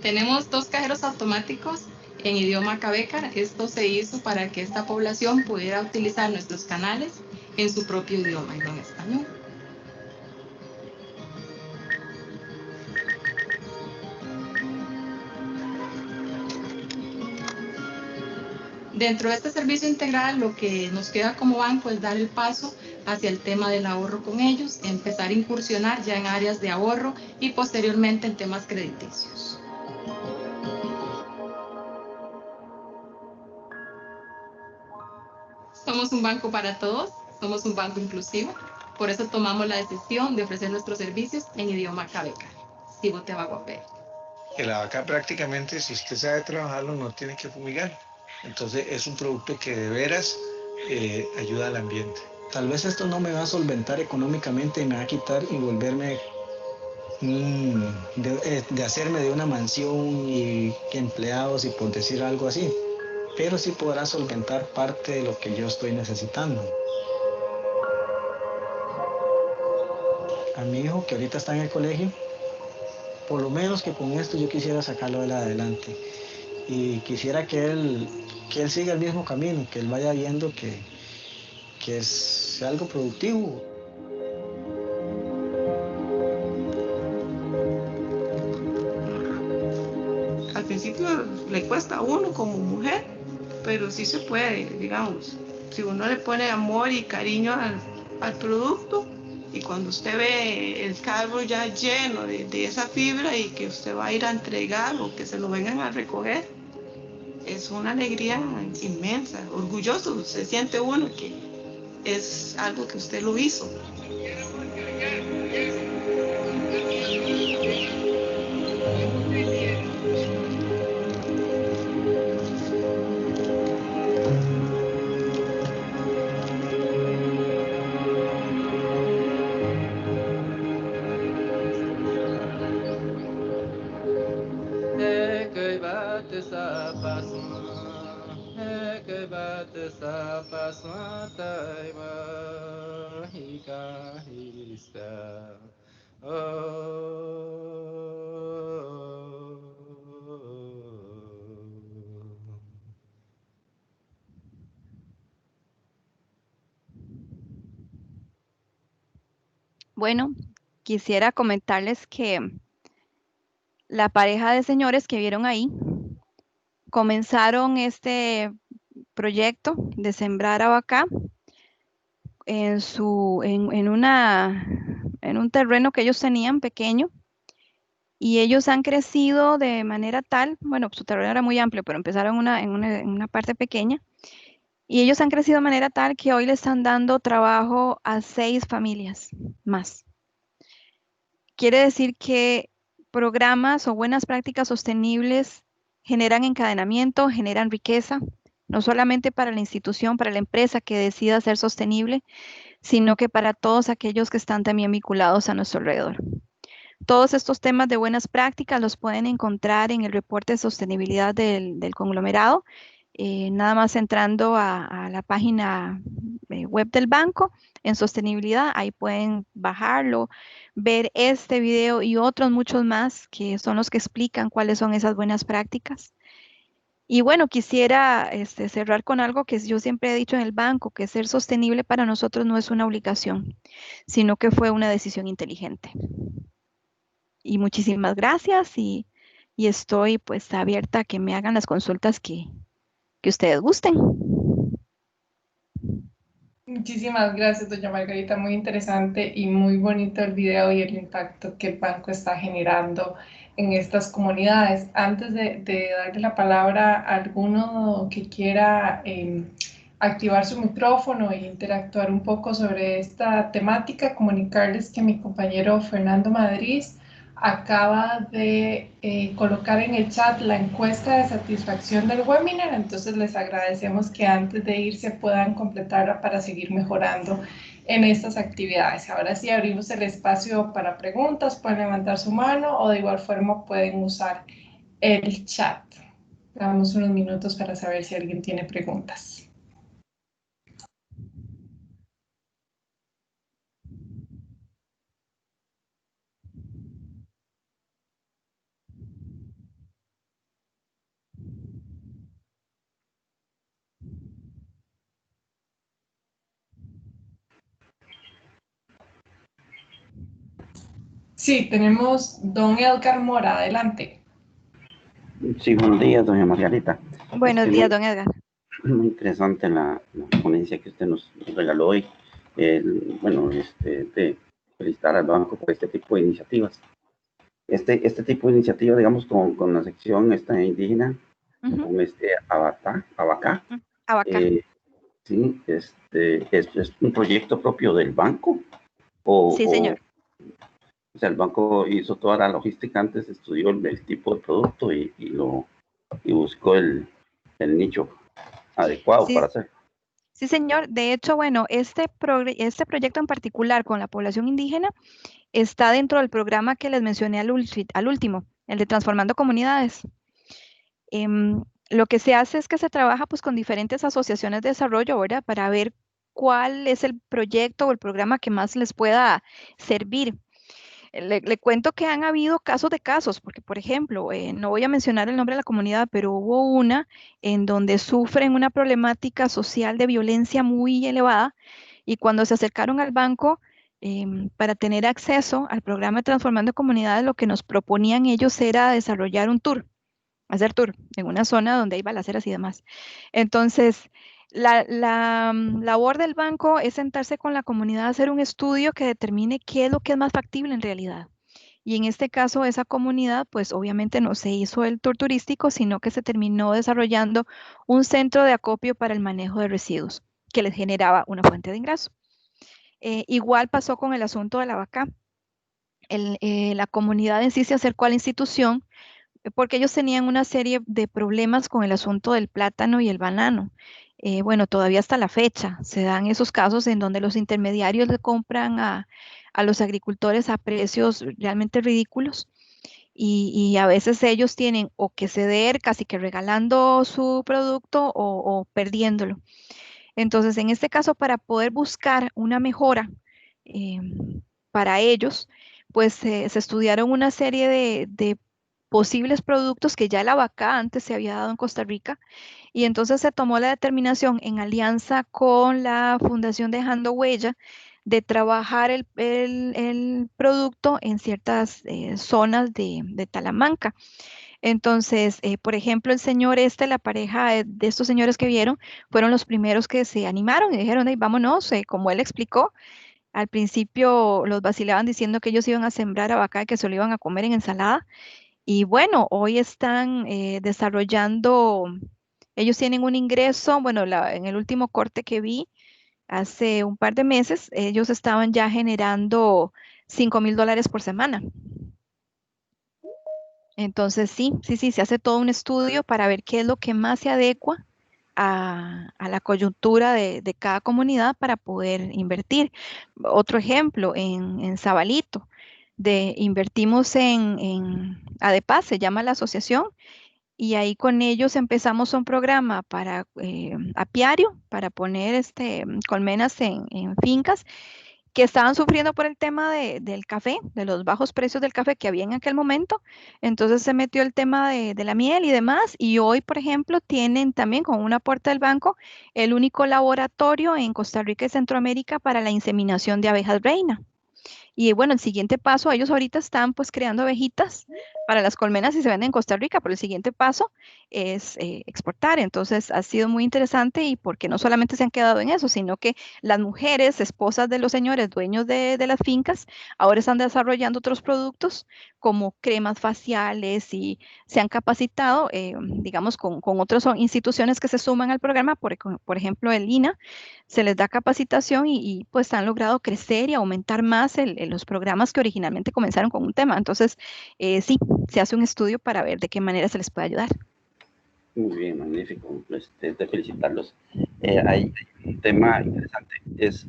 Tenemos 2 cajeros automáticos en idioma cabecar. Esto se hizo para que esta población pudiera utilizar nuestros canales en su propio idioma y no en español. Dentro de este servicio integral, lo que nos queda como banco es dar el paso hacia el tema del ahorro con ellos, empezar a incursionar ya en áreas de ahorro y posteriormente en temas crediticios. Somos un banco para todos, somos un banco inclusivo, por eso tomamos la decisión de ofrecer nuestros servicios en idioma cabecar. El abacá prácticamente, si usted sabe trabajarlo, no tiene que fumigar. Entonces es un producto que de veras ayuda al ambiente. Tal vez esto no me va a solventar económicamente, me va a quitar y volverme de hacerme de una mansión y empleados y por decir algo así, pero sí podrá solventar parte de lo que yo estoy necesitando. A mi hijo, que ahorita está en el colegio, por lo menos que con esto yo quisiera sacarlo de adelante. Y quisiera que él siga el mismo camino, que él vaya viendo que es algo productivo. Al principio le cuesta a uno como mujer, pero sí se puede, digamos. Si uno le pone amor y cariño al producto, y cuando usted ve el carro ya lleno de esa fibra y que usted va a ir a entregar o que se lo vengan a recoger, es una alegría inmensa, orgulloso. Se siente uno que es algo que usted lo hizo. Bueno, quisiera comentarles que la pareja de señores que vieron ahí comenzaron este proyecto de sembrar abaca en un terreno que ellos tenían pequeño, y ellos han crecido de manera tal, bueno, su terreno era muy amplio, pero empezaron en una parte pequeña, y ellos han crecido de manera tal que hoy le están dando trabajo a 6 familias más. Quiere decir que programas o buenas prácticas sostenibles generan encadenamiento, generan riqueza, no solamente para la institución, para la empresa que decida ser sostenible, sino que para todos aquellos que están también vinculados a nuestro alrededor. Todos estos temas de buenas prácticas los pueden encontrar en el reporte de sostenibilidad del conglomerado, nada más entrando a la página web del banco en sostenibilidad. Ahí pueden bajarlo, ver este video y otros muchos más que son los que explican cuáles son esas buenas prácticas. Y bueno, quisiera cerrar con algo que yo siempre he dicho en el banco, que ser sostenible para nosotros no es una obligación, sino que fue una decisión inteligente. Y muchísimas gracias, y estoy pues abierta a que me hagan las consultas que ustedes gusten. Muchísimas gracias, doña Margarita. Muy interesante y muy bonito el video y el impacto que el banco está generando en estas comunidades. Antes de darle la palabra a alguno que quiera activar su micrófono e interactuar un poco sobre esta temática, comunicarles que mi compañero Fernando Madrid acaba de colocar en el chat la encuesta de satisfacción del webinar, entonces les agradecemos que antes de irse puedan completarla para seguir mejorando en estas actividades. Ahora sí abrimos el espacio para preguntas, pueden levantar su mano o de igual forma pueden usar el chat. Damos unos minutos para saber si alguien tiene preguntas. Sí, tenemos don Edgar Mora, adelante. Sí, buenos días, doña Margarita. Buenos días, don Edgar. Muy interesante la ponencia que usted nos regaló hoy. Bueno, de felicitar al banco por este tipo de iniciativas. Este tipo de iniciativa, digamos, con la sección esta indígena, con Abacá. Sí, ¿es un proyecto propio del banco? Sí, señor. O sea, el banco hizo toda la logística antes, estudió el tipo de producto y buscó el nicho adecuado para hacerlo. Sí, señor. De hecho, bueno, este proyecto en particular con la población indígena está dentro del programa que les mencioné al último, el de Transformando Comunidades. Lo que se hace es que se trabaja pues con diferentes asociaciones de desarrollo, ¿verdad? Para ver cuál es el proyecto o el programa que más les pueda servir. Le cuento que han habido casos de casos, porque por ejemplo, no voy a mencionar el nombre de la comunidad, pero hubo una en donde sufren una problemática social de violencia muy elevada y cuando se acercaron al banco para tener acceso al programa Transformando Comunidades, lo que nos proponían ellos era desarrollar un tour, hacer tour en una zona donde hay balaceras y demás. Entonces, la labor del banco es sentarse con la comunidad, hacer un estudio que determine qué es lo que es más factible en realidad. Y en este caso, esa comunidad, pues obviamente no se hizo el tour turístico, sino que se terminó desarrollando un centro de acopio para el manejo de residuos, que les generaba una fuente de ingreso. Igual pasó con el asunto de la vaca. La comunidad en sí se acercó a la institución porque ellos tenían una serie de problemas con el asunto del plátano y el banano. Bueno, todavía hasta la fecha se dan esos casos en donde los intermediarios le compran a los agricultores a precios realmente ridículos y a veces ellos tienen o que ceder casi que regalando su producto o perdiéndolo. Entonces, en este caso, para poder buscar una mejora para ellos, pues se estudiaron una serie de posibles productos que ya la vaca antes se había dado en Costa Rica y entonces se tomó la determinación en alianza con la Fundación Dejando Huella de trabajar el producto en ciertas zonas de Talamanca. Entonces, por ejemplo, el señor la pareja de estos señores que vieron, fueron los primeros que se animaron y dijeron, "Ey, vámonos", como él explicó. Al principio los vacilaban diciendo que ellos iban a sembrar abaca y que se lo iban a comer en ensalada. Y bueno, hoy están desarrollando, ellos tienen un ingreso, bueno, en el último corte que vi, hace un par de meses, ellos estaban ya generando $5,000 por semana. Entonces, sí, se hace todo un estudio para ver qué es lo que más se adecua a la coyuntura de cada comunidad para poder invertir. Otro ejemplo, en Zabalito, invertimos en ADEPAS, se llama la asociación, y ahí con ellos empezamos un programa para apiario, para poner colmenas en fincas que estaban sufriendo por el tema del café, de los bajos precios del café que había en aquel momento. Entonces se metió el tema de la miel y demás. Y hoy, por ejemplo, tienen también con un aporte del banco el único laboratorio en Costa Rica y Centroamérica para la inseminación de abejas reina. Y bueno, el siguiente paso, ellos ahorita están pues creando abejitas para las colmenas y se venden en Costa Rica, pero el siguiente paso es exportar. Entonces ha sido muy interesante y porque no solamente se han quedado en eso, sino que las mujeres, esposas de los señores dueños de las fincas, ahora están desarrollando otros productos como cremas faciales y se han capacitado, digamos, con otras instituciones que se suman al programa, por ejemplo, el INA, se les da capacitación y pues han logrado crecer y aumentar más los programas que originalmente comenzaron con un tema. Entonces, sí, se hace un estudio para ver de qué manera se les puede ayudar. Muy bien, magnífico. De felicitarlos. Hay un tema interesante, es,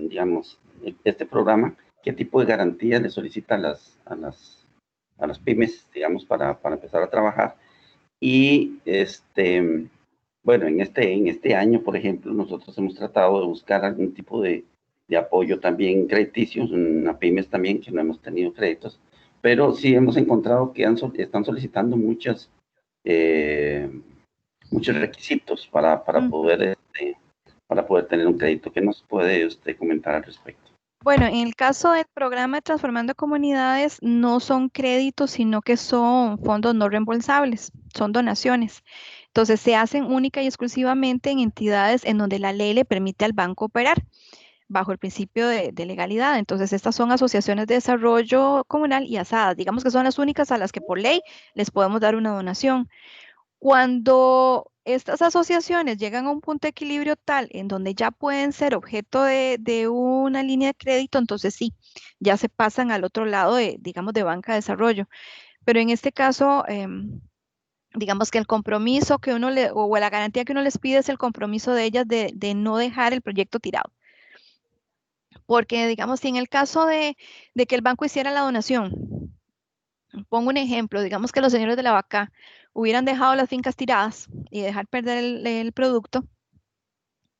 digamos, este programa, ¿qué tipo de garantías le solicita a las pymes, digamos, para empezar a trabajar? Y, bueno, en este año, por ejemplo, nosotros hemos tratado de buscar algún tipo de apoyo también crediticio, en pymes también, que no hemos tenido créditos, pero sí hemos encontrado que están solicitando muchos requisitos para poder tener un crédito. ¿Qué nos puede usted comentar al respecto? Bueno, en el caso del programa de Transformando Comunidades, no son créditos, sino que son fondos no reembolsables, son donaciones. Entonces, se hacen única y exclusivamente en entidades en donde la ley le permite al banco operar bajo el principio de legalidad. Entonces, estas son asociaciones de desarrollo comunal y asadas. Digamos que son las únicas a las que por ley les podemos dar una donación. Cuando estas asociaciones llegan a un punto de equilibrio tal en donde ya pueden ser objeto de una línea de crédito, entonces sí, ya se pasan al otro lado digamos, de banca de desarrollo. Pero en este caso, digamos que el compromiso que o la garantía que uno les pide es el compromiso de ellas de no dejar el proyecto tirado. Porque, digamos, si en el caso de que el banco hiciera la donación, pongo un ejemplo, digamos que los señores de la vaca hubieran dejado las fincas tiradas y dejar perder el producto,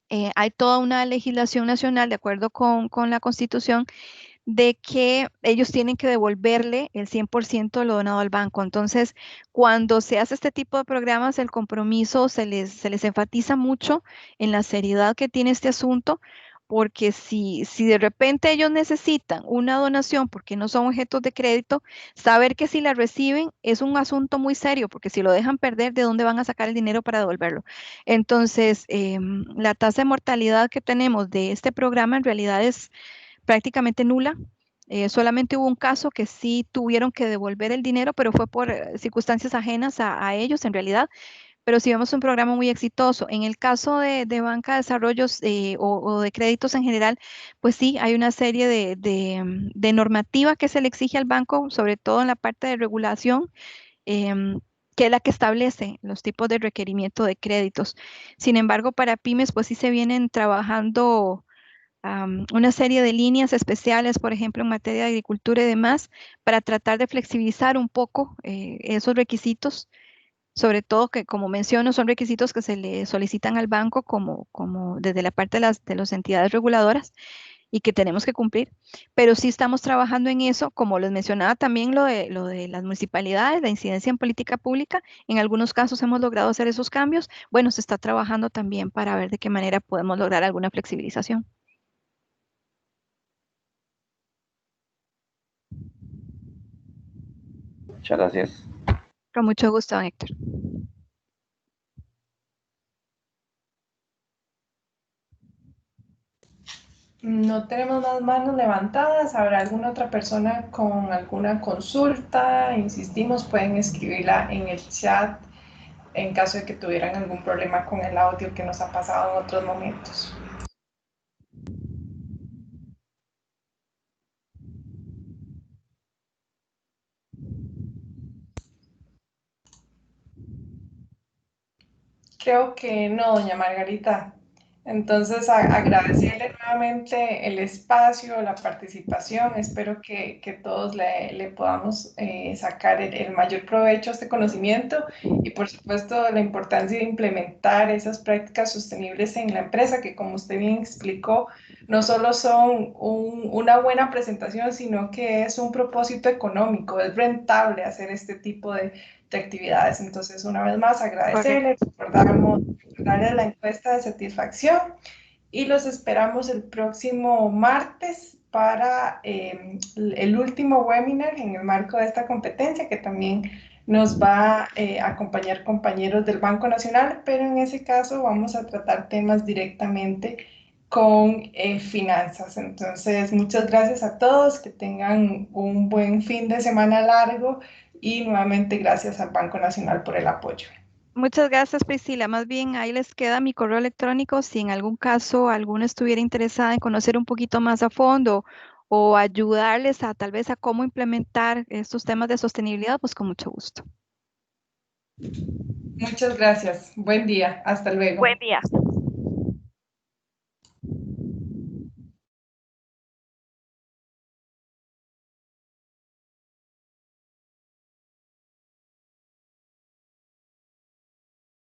hay toda una legislación nacional, de acuerdo con la Constitución, de que ellos tienen que devolverle el 100% de lo donado al banco. Entonces, cuando se hace este tipo de programas, el compromiso se les enfatiza mucho en la seriedad que tiene este asunto, porque si de repente ellos necesitan una donación porque no son objetos de crédito, saber que si la reciben es un asunto muy serio, porque si lo dejan perder, ¿de dónde van a sacar el dinero para devolverlo? Entonces, la tasa de mortalidad que tenemos de este programa en realidad es prácticamente nula. Solamente hubo un caso que sí tuvieron que devolver el dinero, pero fue por circunstancias ajenas a ellos en realidad. Pero sí vemos un programa muy exitoso. En el caso de banca de desarrollos o de créditos en general, pues sí, hay una serie de normativa que se le exige al banco, sobre todo en la parte de regulación, que es la que establece los tipos de requerimiento de créditos. Sin embargo, para pymes, pues sí se vienen trabajando una serie de líneas especiales, por ejemplo, en materia de agricultura y demás, para tratar de flexibilizar un poco esos requisitos, sobre todo que, como menciono, son requisitos que se le solicitan al banco como desde la parte de las entidades reguladoras y que tenemos que cumplir, pero sí estamos trabajando en eso, como les mencionaba también lo de las municipalidades, la incidencia en política pública, en algunos casos hemos logrado hacer esos cambios, bueno, se está trabajando también para ver de qué manera podemos lograr alguna flexibilización. Muchas gracias. Con mucho gusto, don Héctor. No tenemos más manos levantadas. ¿Habrá alguna otra persona con alguna consulta? Insistimos, pueden escribirla en el chat en caso de que tuvieran algún problema con el audio que nos ha pasado en otros momentos. Creo que no, doña Margarita. Entonces, agradecerle nuevamente el espacio, la participación. Espero que todos le podamos sacar el mayor provecho a este conocimiento y, por supuesto, la importancia de implementar esas prácticas sostenibles en la empresa, que, como usted bien explicó, no solo son una buena presentación, sino que es un propósito económico, es rentable hacer este tipo de actividades. Entonces, una vez más, agradecerles, recordarles la encuesta de satisfacción y los esperamos el próximo martes para el último webinar en el marco de esta competencia, que también nos va a acompañar compañeros del Banco Nacional, pero en ese caso vamos a tratar temas directamente con finanzas. Entonces, muchas gracias a todos, que tengan un buen fin de semana largo y nuevamente gracias al Banco Nacional por el apoyo. Muchas gracias, Priscila. Más bien, ahí les queda mi correo electrónico. Si en algún caso alguno estuviera interesada en conocer un poquito más a fondo o ayudarles a tal vez a cómo implementar estos temas de sostenibilidad, pues con mucho gusto. Muchas gracias. Buen día. Hasta luego. Buen día.